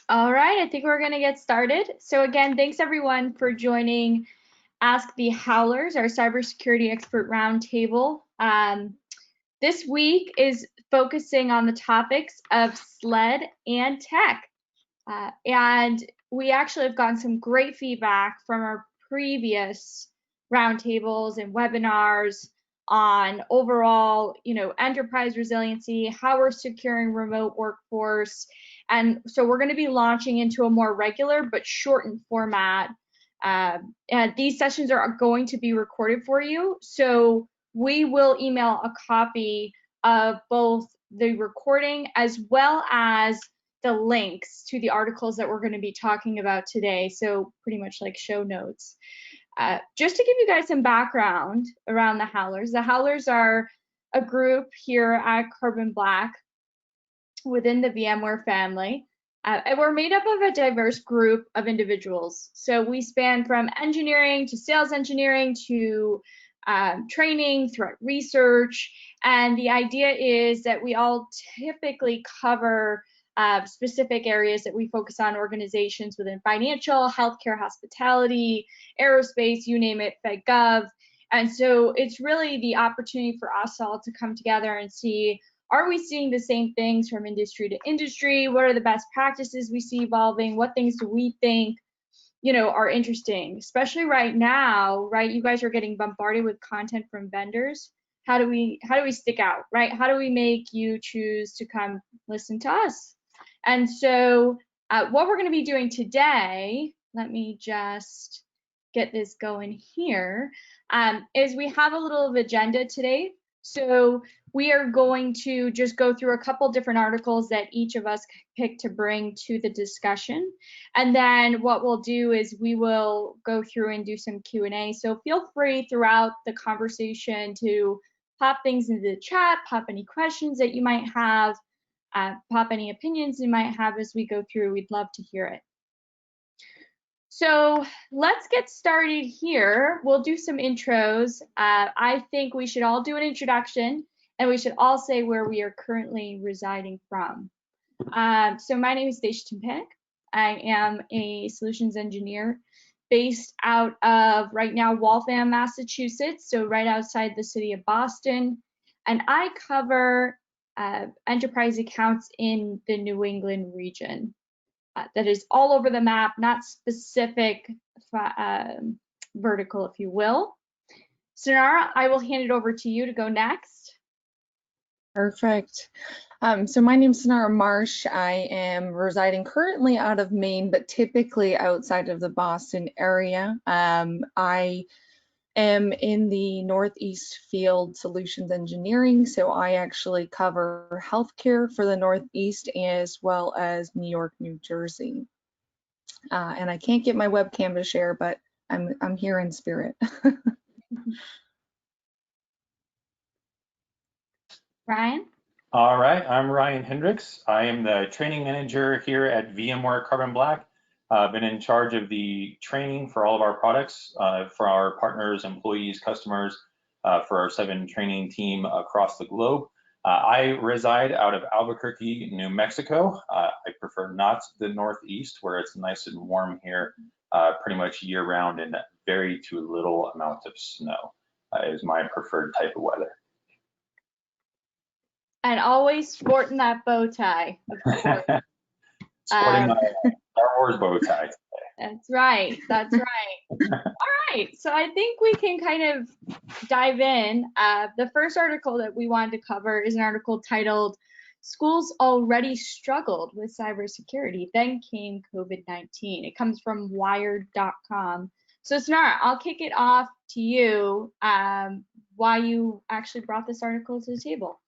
All right, I think we're going to get started. So again, thanks everyone for joining Ask the Howlers, our cybersecurity expert roundtable. This week is focusing on the topics of SLED and tech. And we actually have gotten some great feedback from our previous roundtables and webinars on overall, enterprise resiliency, how we're securing remote workforce. And so we're going to be launching into a more regular but shortened format. And these sessions are going to be recorded for you. So we will email a copy of both the recording as well as the links to the articles that we're going to be talking about today. So pretty much like show notes. Just to give you guys some background around the Howlers. The Howlers are a group here at Carbon Black within the VMware family. And we're made up of a diverse group of individuals. So we span from engineering to sales engineering to training, threat research. And the idea is that we all typically cover specific areas that we focus on, organizations within financial, healthcare, hospitality, aerospace, you name it, FedGov. And so it's really the opportunity for us all to come together and see, are we seeing the same things from industry to industry? What are the best practices we see evolving? What things do we think, are interesting, especially right now, right? You guys are getting bombarded with content from vendors. How do we stick out, right? How do we make you choose to come listen to us? And so what we're going to be doing today, let me just get this going here, is we have a little of agenda today. So we are going to just go through a couple different articles that each of us picked to bring to the discussion. And then what we'll do is we will go through and do some Q&A. So feel free throughout the conversation to pop things into the chat, pop any questions that you might have, pop any opinions you might have as we go through. We'd love to hear it. So let's get started here. We'll do some intros. I think we should all do an introduction, and we should all say where we are currently residing from. So my name is Stacia Tympanick. I am a solutions engineer based out of, right now, Waltham, Massachusetts, so right outside the city of Boston. And I cover enterprise accounts in the New England region. That is all over the map, not specific vertical, if you will. Sanara, I will hand it over to you to go next. Perfect. So my name is Sanara Marsh. I am residing currently out of Maine, but typically outside of the Boston area. I am in the Northeast field solutions engineering, so I actually cover healthcare for the Northeast as well as New York, New Jersey. And I can't get my webcam to share, but I'm here in spirit. Ryan? All right, I'm Ryan Hendricks. I am the training manager here at VMware Carbon Black. I've been in charge of the training for all of our products, for our partners, employees, customers, for our 7 training team across the globe. I reside out of Albuquerque, New Mexico. I prefer not the Northeast, where it's nice and warm here, pretty much year round, and very too little amount of snow is my preferred type of weather. And always sporting that bow tie, of course. Sporting my Star Wars bow tie today. That's right. That's right. All right. So I think we can kind of dive in. The first article that we wanted to cover is an article titled "Schools Already Struggled with Cybersecurity, Then Came COVID-19." It comes from Wired.com. So Sanara, I'll kick it off to you. Why you actually brought this article to the table?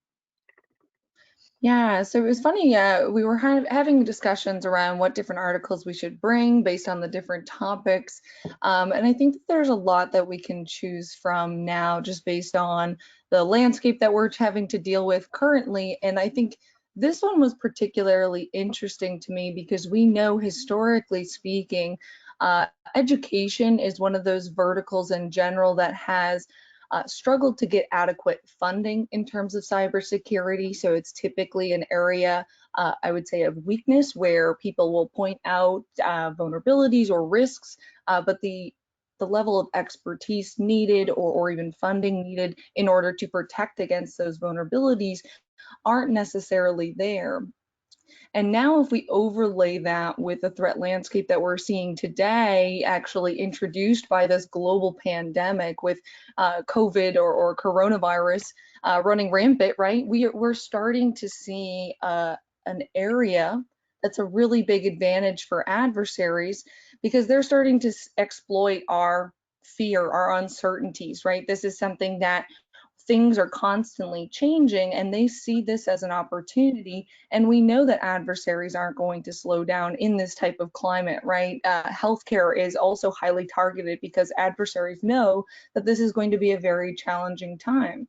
Yeah, so it was funny, we were having discussions around what different articles we should bring based on the different topics. And I think that there's a lot that we can choose from now just based on the landscape that we're having to deal with currently. And I think this one was particularly interesting to me because we know, historically speaking, education is one of those verticals in general that has struggled to get adequate funding in terms of cybersecurity. So it's typically an area, I would say, of weakness where people will point out vulnerabilities or risks, but the level of expertise needed or even funding needed in order to protect against those vulnerabilities aren't necessarily there. And now if we overlay that with the threat landscape that we're seeing today, actually introduced by this global pandemic with COVID or coronavirus running rampant, right? We're starting to see an area that's a really big advantage for adversaries because they're starting to exploit our fear, our uncertainties, right? This is something that things are constantly changing and they see this as an opportunity. And we know that adversaries aren't going to slow down in this type of climate, right? Healthcare is also highly targeted because adversaries know that this is going to be a very challenging time.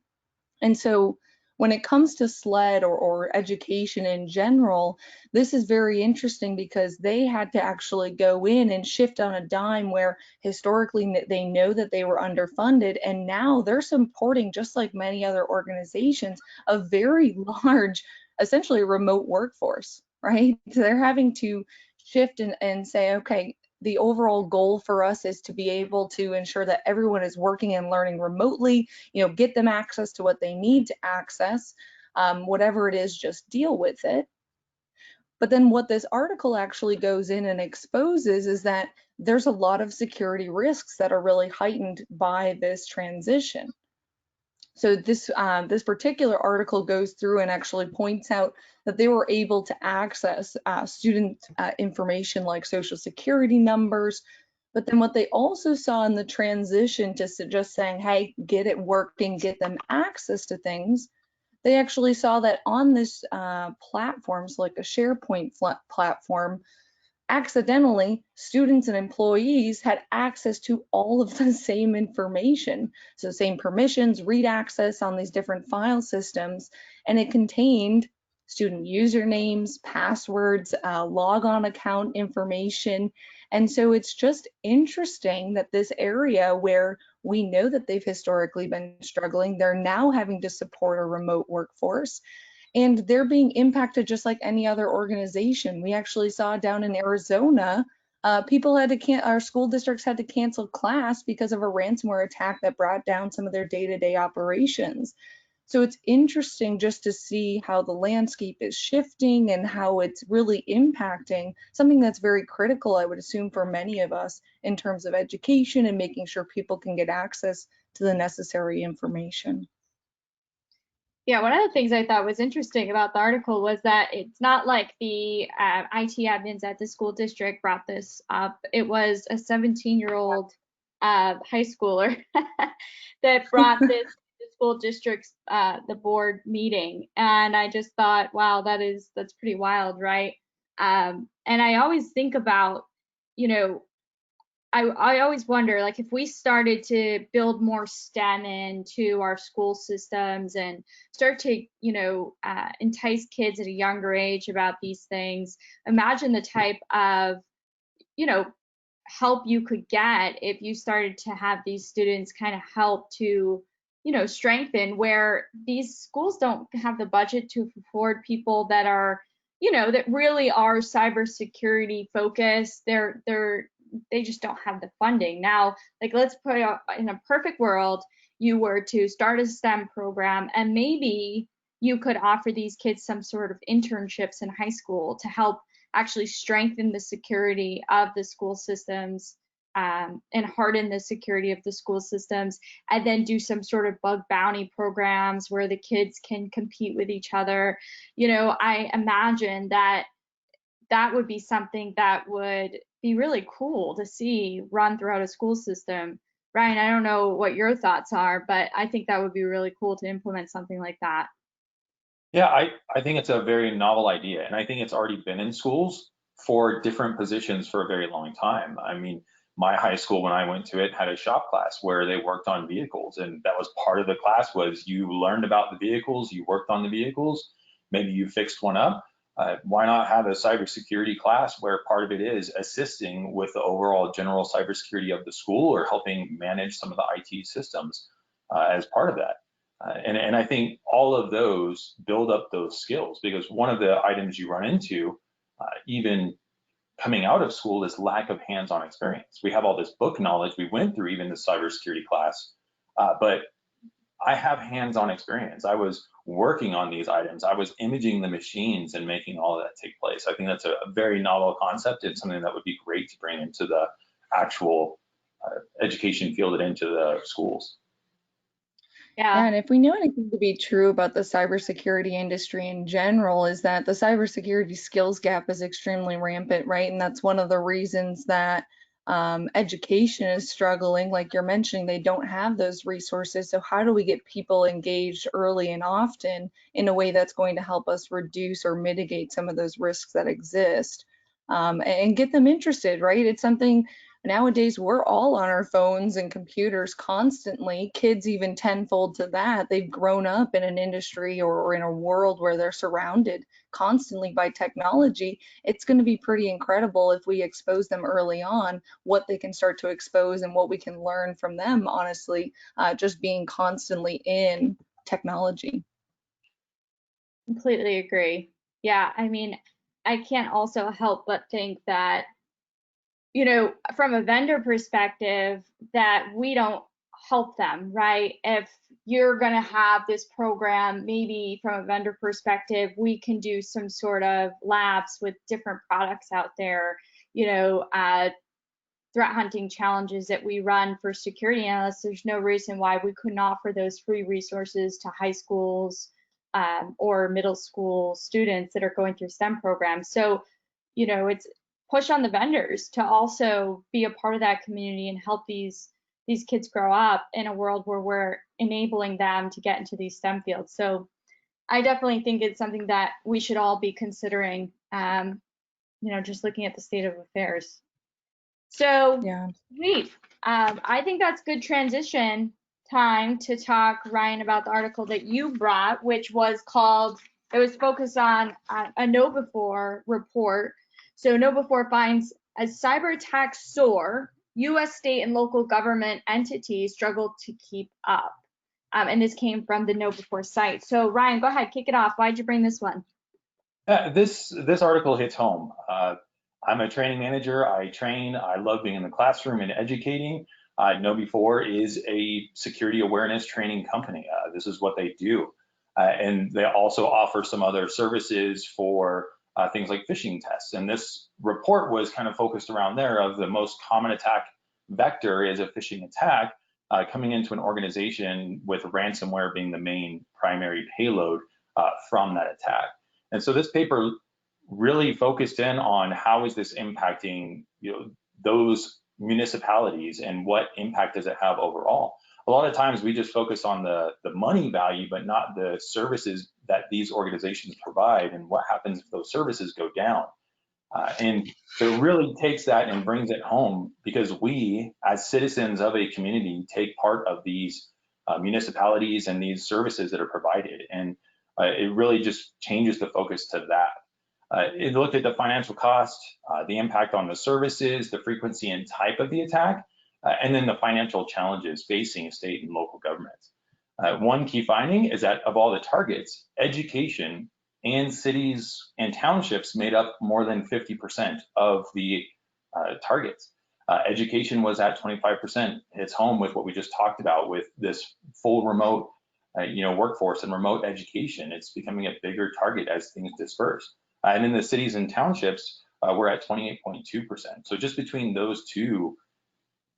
And so when it comes to SLED or education in general, this is very interesting because they had to actually go in and shift on a dime where historically they know that they were underfunded, and now they're supporting, just like many other organizations, a very large, essentially remote workforce, right? So they're having to shift and say, okay, the overall goal for us is to be able to ensure that everyone is working and learning remotely, get them access to what they need to access, whatever it is, just deal with it. But then what this article actually goes in and exposes is that there's a lot of security risks that are really heightened by this transition. So this particular article goes through and actually points out that they were able to access student information like social security numbers. But then what they also saw in the transition to just saying, hey, get it working, get them access to things, they actually saw that on this platforms like a SharePoint platform, accidentally, students and employees had access to all of the same information. So same permissions, read access on these different file systems, and it contained student usernames, passwords, logon account information. And so it's just interesting that this area where we know that they've historically been struggling, they're now having to support a remote workforce. And they're being impacted just like any other organization. We actually saw down in Arizona, people had to our school districts had to cancel class because of a ransomware attack that brought down some of their day-to-day operations. So it's interesting just to see how the landscape is shifting and how it's really impacting something that's very critical, I would assume, for many of us in terms of education and making sure people can get access to the necessary information. Yeah, one of the things I thought was interesting about the article was that it's not like the IT admins at the school district brought this up. It was a 17-year-old high schooler that brought this to the school district's the board meeting, and I just thought, wow, that's pretty wild, right? And I always think about, I always wonder, like, if we started to build more STEM into our school systems and start to, entice kids at a younger age about these things, imagine the type of, help you could get if you started to have these students kind of help to, strengthen where these schools don't have the budget to afford people that are, that really are cybersecurity focused. They just don't have the funding. Now, like, let's put it in a perfect world, you were to start a STEM program and maybe you could offer these kids some sort of internships in high school to help actually strengthen the security of the school systems, and harden the security of the school systems, and then do some sort of bug bounty programs where the kids can compete with each other. I imagine that would be something that would be really cool to see run throughout a school system. Ryan, I don't know what your thoughts are, but I think that would be really cool to implement something like that. Yeah, I think it's a very novel idea, and I think it's already been in schools for different positions for a very long time. I mean, my high school, when I went to it, had a shop class where they worked on vehicles, and that was part of the class. Was you learned about the vehicles, you worked on the vehicles, maybe you fixed one up. Why not have a cybersecurity class where part of it is assisting with the overall general cybersecurity of the school or helping manage some of the IT systems? as part of that. And I think all of those build up those skills, because one of the items you run into, even coming out of school, is lack of hands-on experience. We have all this book knowledge we went through, even the cybersecurity class, but I have hands-on experience. I was working on these items. I was imaging the machines and making all of that take place. I think that's a very novel concept and something that would be great to bring into the actual education field and into the schools. Yeah, and if we know anything to be true about the cybersecurity industry in general, is that the cybersecurity skills gap is extremely rampant, right? And that's one of the reasons that education is struggling. Like you're mentioning, they don't have those resources. So how do we get people engaged early and often in a way that's going to help us reduce or mitigate some of those risks that exist, and get them interested, right? It's something nowadays we're all on our phones and computers constantly. Kids even tenfold to that. They've grown up in an industry or in a world where they're surrounded constantly by technology. It's going to be pretty incredible if we expose them early on what they can start to expose and what we can learn from them, honestly, just being constantly in technology. Completely agree. Yeah, I mean, I can't also help but think that, you know, from a vendor perspective, that we don't help them, right? If you're going to have this program, maybe from a vendor perspective, we can do some sort of labs with different products out there, you know, threat hunting challenges that we run for security analysts. There's no reason why we couldn't offer those free resources to high schools or middle school students that are going through STEM programs. So, you know, it's push on the vendors to also be a part of that community and help these kids grow up in a world where we're enabling them to get into these STEM fields. So I definitely think it's something that we should all be considering, you know, just looking at the state of affairs. So, Yeah. sweet. I think that's good transition time to talk, Ryan, about the article that you brought, which was called, it was focused on a KnowBe4 report. So KnowBe4 finds as cyber attacks soar, U.S. state and local government entities struggle to keep up. And this came from the KnowBe4 site. So Ryan, go ahead, kick it off. Why'd you bring this one? This article hits home. I'm a training manager. I train. I love being in the classroom and educating. KnowBe4 is a security awareness training company. This is what they do. And they also offer some other services for things like phishing tests. And this report was kind of focused around there of the most common attack vector is a phishing attack coming into an organization with ransomware being the main primary payload from that attack. And so this paper really focused in on how is this impacting, you know, those municipalities and what impact does it have overall. A lot of times we just focus on the money value, but not the services that these organizations provide and what happens if those services go down. And it really takes that and brings it home, because we as citizens of a community take part of these municipalities and these services that are provided. And it really just changes the focus to that. It looked at the financial cost, the impact on the services, the frequency and type of the attack, and then the financial challenges facing state and local governments. One key finding is that of all the targets, education and cities and townships made up more than 50% of the targets. Education was at 25%. It's home with what we just talked about with this full remote workforce and remote education. It's becoming a bigger target as things disperse. And in the cities and townships, we're at 28.2%. So just between those two,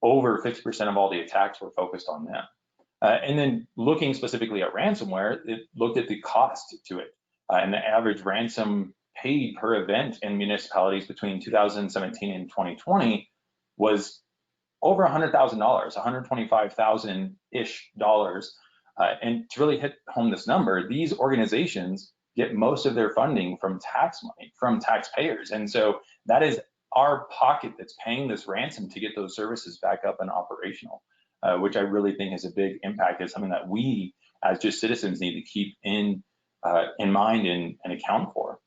over 50% of all the attacks were focused on them. And then looking specifically at ransomware, it looked at the cost to it. And the average ransom paid per event in municipalities between 2017 and 2020 was over $100,000, $125,000-ish dollars. And to really hit home this number, these organizations get most of their funding from tax money, from taxpayers. And so that is our pocket that's paying this ransom to get those services back up and operational, which I really think has a big impact. Is something that we as just citizens need to keep in mind and account for.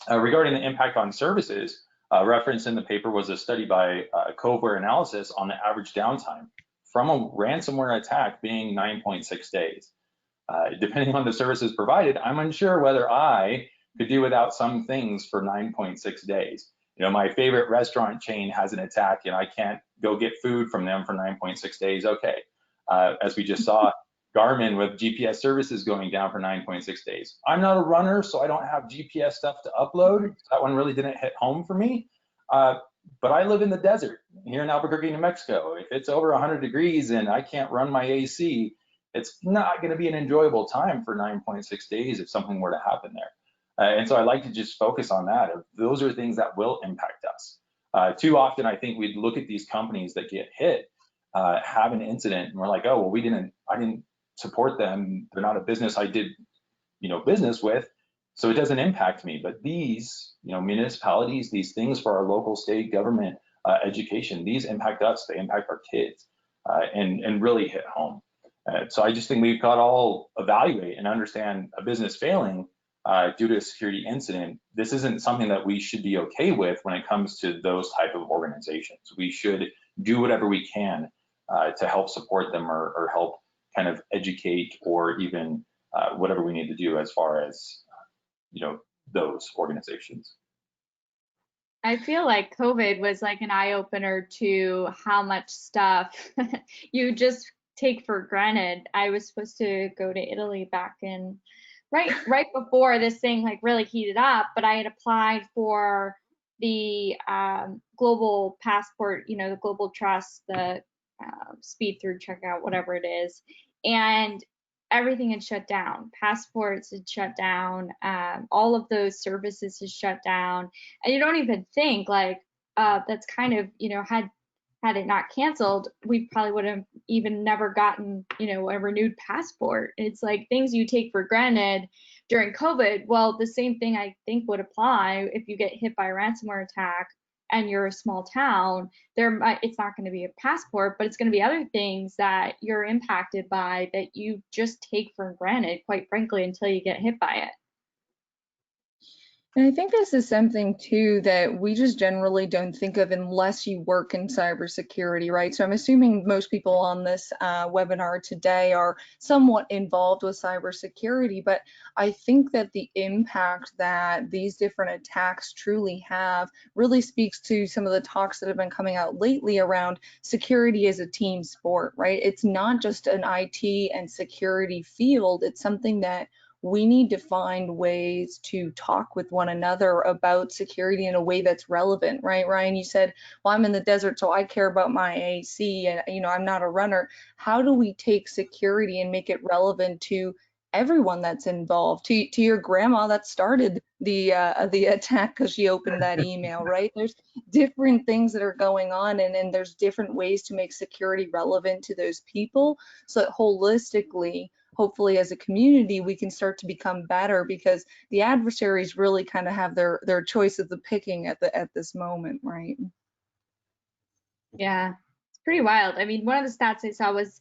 Regarding the impact on services, referenced in the paper was a study by Coveware Analysis on the average downtime from a ransomware attack being 9.6 days. Depending on the services provided, I'm unsure whether I could do without some things for 9.6 days. You know, my favorite restaurant chain has an attack and I can't go get food from them for 9.6 days. Okay. As we just saw, Garmin with GPS services going down for 9.6 days. I'm not a runner, so I don't have GPS stuff to upload. So that one really didn't hit home for me. But I live in the desert here in Albuquerque, New Mexico. If it's over 100 degrees and I can't run my AC, it's not going to be an enjoyable time for 9.6 days if something were to happen there. And so I like to just focus on that. Those are things that will impact us. Too often, I think we'd look at these companies that get hit, have an incident, and we're like, oh, well, I didn't support them. They're not a business I did, business with, so it doesn't impact me. But these, municipalities, these things for our local, state government, education, these impact us. They impact our kids, and really hit home. So I just think we've got to all evaluate and understand a business failing due to a security incident. This isn't something that we should be okay with when it comes to those type of organizations. We should do whatever we can to help support them or help kind of educate or even whatever we need to do as far as, those organizations. I feel like COVID was like an eye-opener to how much stuff you just take for granted. I was supposed to go to Italy back in right before this thing like really heated up, but I had applied for the global passport, the global trust, the speed through checkout, whatever it is, and everything had shut down. Passports had shut down. All of those services had shut down, and you don't even think like that's kind of had it not canceled, we probably would have even never gotten, a renewed passport. It's like things you take for granted during COVID. Well, the same thing I think would apply if you get hit by a ransomware attack and you're a small town. It's not going to be a passport, but it's going to be other things that you're impacted by that you just take for granted, quite frankly, until you get hit by it. And I think this is something too that we just generally don't think of unless you work in cybersecurity, right? So I'm assuming most people on this webinar today are somewhat involved with cybersecurity, but I think that the impact that these different attacks truly have really speaks to some of the talks that have been coming out lately around security as a team sport, right? It's not just an IT and security field, it's something that we need to find ways to talk with one another about security in a way that's relevant, right? Ryan, you said, well, I'm in the desert, so I care about my AC and, I'm not a runner. How do we take security and make it relevant to everyone that's involved? To your grandma that started the attack because she opened that email, right? There's different things that are going on, and there's different ways to make security relevant to those people so that holistically, hopefully as a community, we can start to become better, because the adversaries really kind of have their choice of the picking at this moment, right? Yeah, it's pretty wild. I mean, one of the stats I saw was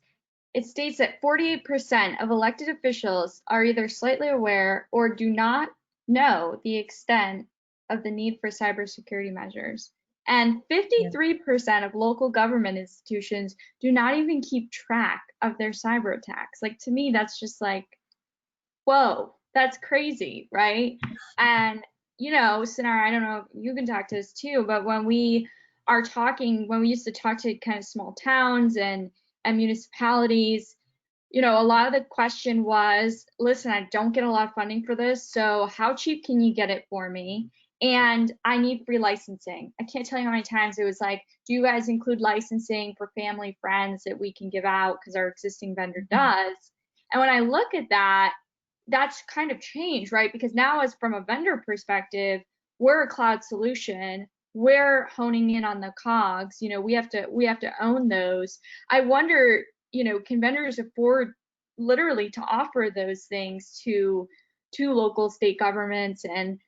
it states that 48% of elected officials are either slightly aware or do not know the extent of the need for cybersecurity measures. And 53% of local government institutions do not even keep track of their cyber attacks. Like, to me, that's just like, whoa, that's crazy, right? And, Sanara, I don't know if you can talk to this too, but when we used to talk to kind of small towns and municipalities, a lot of the question was, listen, I don't get a lot of funding for this, so how cheap can you get it for me? And I need free licensing. I can't tell you how many times it was like, do you guys include licensing for family, friends that we can give out because our existing vendor does? And when I look at that, that's kind of changed, right? Because now, as from a vendor perspective, we're a cloud solution. We're honing in on the cogs. We have to own those. I wonder, can vendors afford literally to offer those things to local state governments? And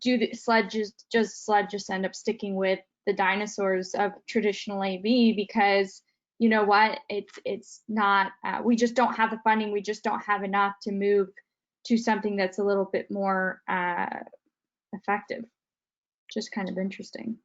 do the SLED just end up sticking with the dinosaurs of traditional AV because you know what, it's not, we just don't have the funding, we just don't have enough to move to something that's a little bit more effective. Just kind of interesting.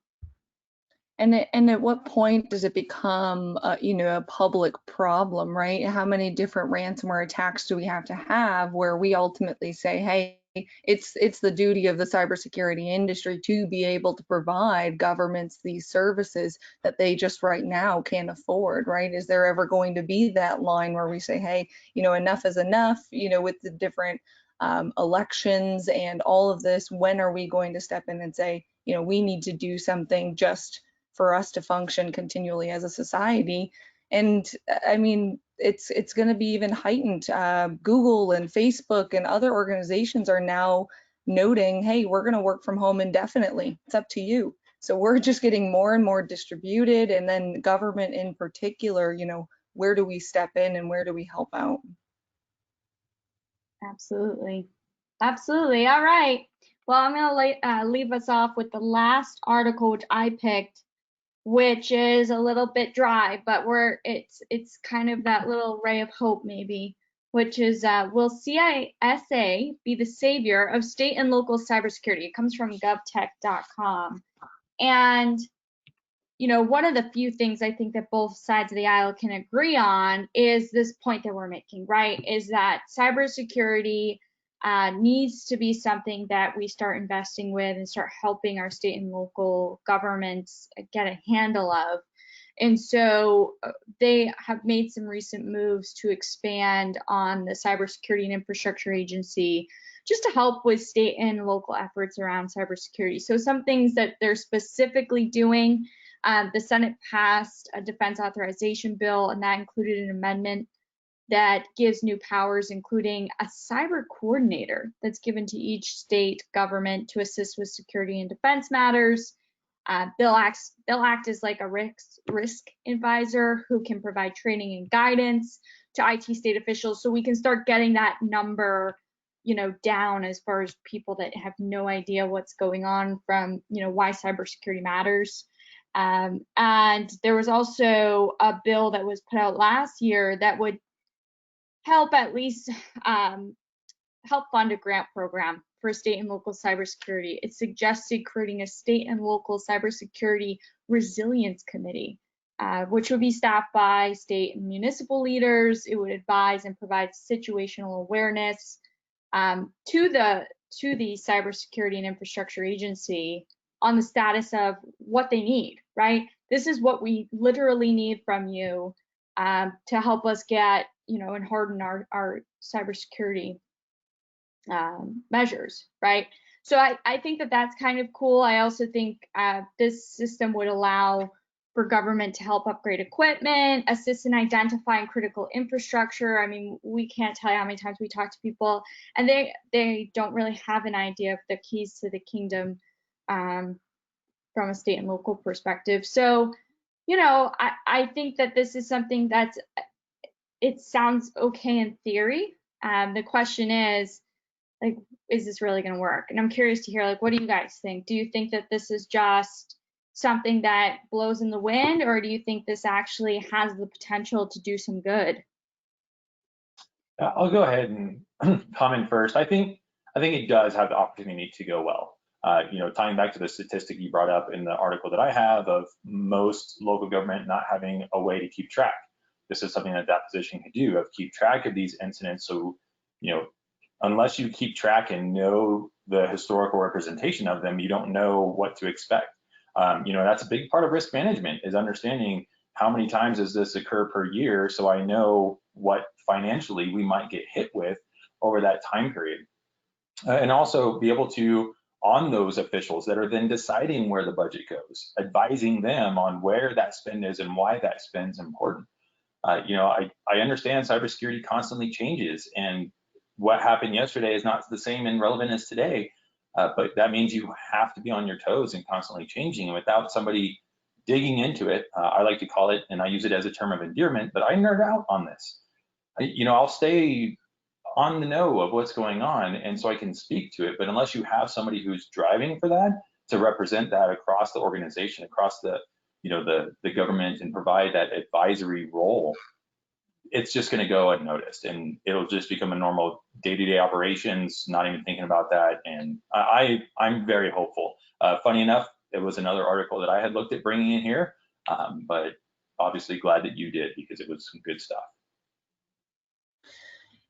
And at what point does it become, a public problem, right? How many different ransomware attacks do we have to have where we ultimately say, hey, it's the duty of the cybersecurity industry to be able to provide governments these services that they just right now can't afford, right? Is there ever going to be that line where we say, hey, enough is enough, with the different elections and all of this, when are we going to step in and say, we need to do something just for us to function continually as a society? And I mean, it's going to be even heightened. Google and Facebook and other organizations are now noting, hey, we're going to work from home indefinitely. It's up to you. So we're just getting more and more distributed. And then government in particular, where do we step in and where do we help out? Absolutely. Absolutely. All right. Well, I'm going to leave us off with the last article, which I picked, which is a little bit dry, but it's kind of that little ray of hope maybe, which is will CISA be the savior of state and local cybersecurity? It comes from govtech.com. And one of the few things I think that both sides of the aisle can agree on is this point that we're making, right? Is that cybersecurity needs to be something that we start investing with and start helping our state and local governments get a handle of. And so they have made some recent moves to expand on the Cybersecurity and Infrastructure Agency just to help with state and local efforts around cybersecurity. So some things that they're specifically doing, the Senate passed a defense authorization bill, and that included an amendment that gives new powers, including a cyber coordinator that's given to each state government to assist with security and defense matters. They'll act as like a risk advisor who can provide training and guidance to IT state officials, so we can start getting that number, down as far as people that have no idea what's going on from, why cybersecurity matters. And there was also a bill that was put out last year that would help at least help fund a grant program for state and local cybersecurity. It suggested creating a state and local cybersecurity resilience committee, which would be staffed by state and municipal leaders. It would advise and provide situational awareness to the Cybersecurity and Infrastructure Agency on the status of what they need, right? This is what we literally need from you to help us get, and harden our cybersecurity measures, right? So I think that that's kind of cool. I also think this system would allow for government to help upgrade equipment, assist in identifying critical infrastructure. I mean, we can't tell you how many times we talk to people and they don't really have an idea of the keys to the kingdom from a state and local perspective. So, I think that this is something it sounds okay in theory. The question is, like, is this really going to work? And I'm curious to hear, like, what do you guys think? Do you think that this is just something that blows in the wind, or do you think this actually has the potential to do some good? I'll go ahead and comment first. I think it does have the opportunity to go well. Tying back to the statistic you brought up in the article that I have of most local government not having a way to keep track. This is something that position can do, of keep track of these incidents. So, unless you keep track and know the historical representation of them, you don't know what to expect. That's a big part of risk management, is understanding how many times does this occur per year, so I know what financially we might get hit with over that time period. And also be able to, on those officials that are then deciding where the budget goes, advising them on where that spend is and why that spend is important. I understand cybersecurity constantly changes, and what happened yesterday is not the same and relevant as today, but that means you have to be on your toes and constantly changing. And without somebody digging into it, I like to call it, and I use it as a term of endearment, but I nerd out on this. I'll stay on the know of what's going on, and so I can speak to it. But unless you have somebody who's driving for that, to represent that across the organization, across the government, and provide that advisory role, it's just going to go unnoticed, and it'll just become a normal day-to-day operations, not even thinking about that. And I'm very hopeful. Funny enough, it was another article that I had looked at bringing in here, but obviously glad that you did because it was some good stuff.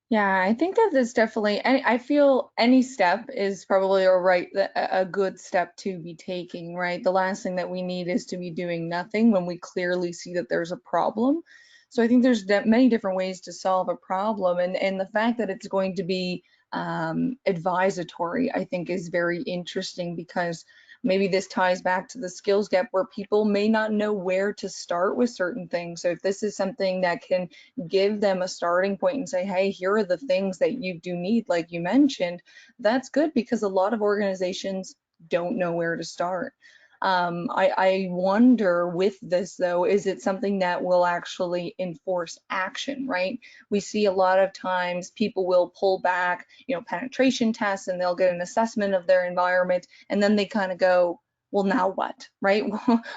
Yeah, I think that this definitely, I feel any step is probably a good step to be taking, right? The last thing that we need is to be doing nothing when we clearly see that there's a problem. So I think there's many different ways to solve a problem, and the fact that it's going to be advisatory, I think is very interesting, because maybe this ties back to the skills gap where people may not know where to start with certain things. So if this is something that can give them a starting point and say, hey, here are the things that you do need, like you mentioned, that's good, because a lot of organizations don't know where to start. I wonder with this though, is it something that will actually enforce action, right? We see a lot of times people will pull back, penetration tests, and they'll get an assessment of their environment, and then they kind of go, well, now what, right?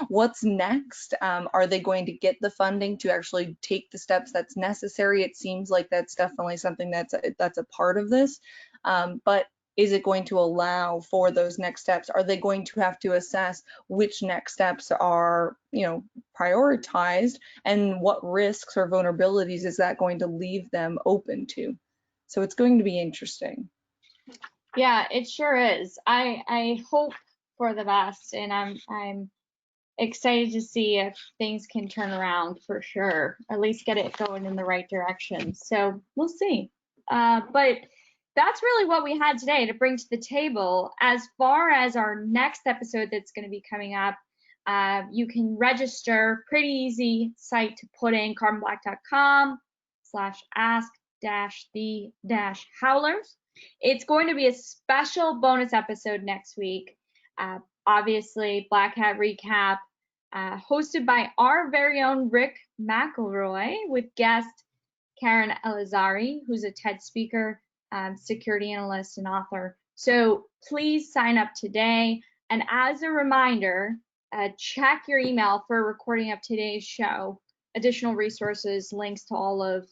What's next? Are they going to get the funding to actually take the steps that's necessary? It seems like that's definitely something that's a part of this, but is it going to allow for those next steps? Are they going to have to assess which next steps are, prioritized, and what risks or vulnerabilities is that going to leave them open to? So it's going to be interesting. Yeah, it sure is. I hope for the best, and I'm excited to see if things can turn around for sure. At least get it going in the right direction. So we'll see. But that's really what we had today to bring to the table. As far as our next episode that's going to be coming up, you can register. Pretty easy site to put in, carbonblack.com/ask-the-howlers. It's going to be a special bonus episode next week. Obviously, Black Hat Recap, hosted by our very own Rick McElroy, with guest Karen Elizari, who's a TED speaker, security analyst, and author. So please sign up today. And as a reminder, check your email for a recording of today's show, additional resources, links to all of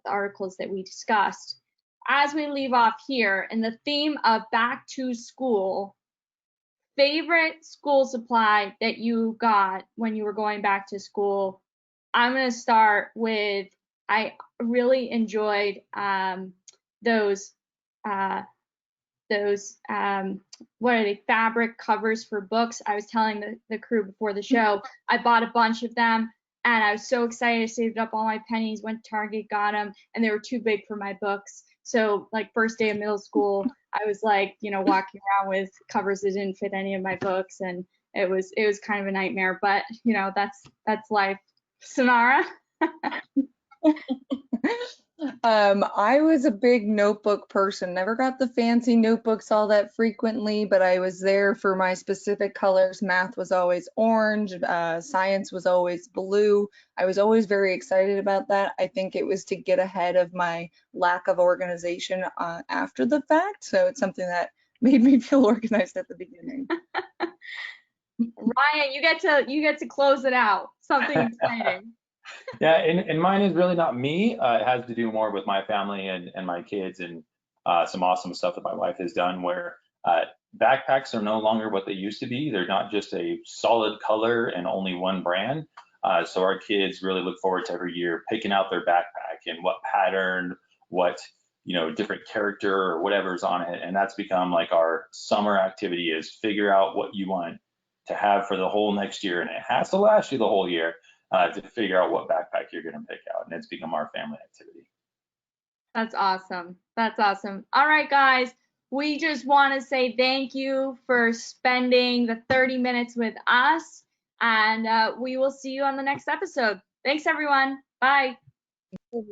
the articles that we discussed. As we leave off here, in the theme of back to school, favorite school supply that you got when you were going back to school? I'm going to start with, I really enjoyed those what are they, fabric covers for books. I was telling the crew before the show, I bought a bunch of them, and I was so excited. I saved up all my pennies, went to Target, got them, and they were too big for my books. So like first day of middle school, I was like, walking around with covers that didn't fit any of my books, and it was kind of a nightmare, but that's life. Sanara? I was a big notebook person. Never got the fancy notebooks all that frequently, but I was there for my specific colors. Math was always orange, science was always blue. I was always very excited about that. I think it was to get ahead of my lack of organization after the fact. So it's something that made me feel organized at the beginning. Ryan, you get to close it out. Something exciting. Yeah, and mine is really not me. It has to do more with my family and my kids, and some awesome stuff that my wife has done, where backpacks are no longer what they used to be. They're not just a solid color and only one brand. So our kids really look forward to every year picking out their backpack and what pattern, what different character or whatever's on it. And that's become like our summer activity, is figure out what you want to have for the whole next year, and it has to last you the whole year. To figure out what backpack you're going to pick out, and it's become our family activity. That's awesome. That's awesome. All right, guys, we just want to say thank you for spending the 30 minutes with us, and we will see you on the next episode. Thanks, everyone. Bye.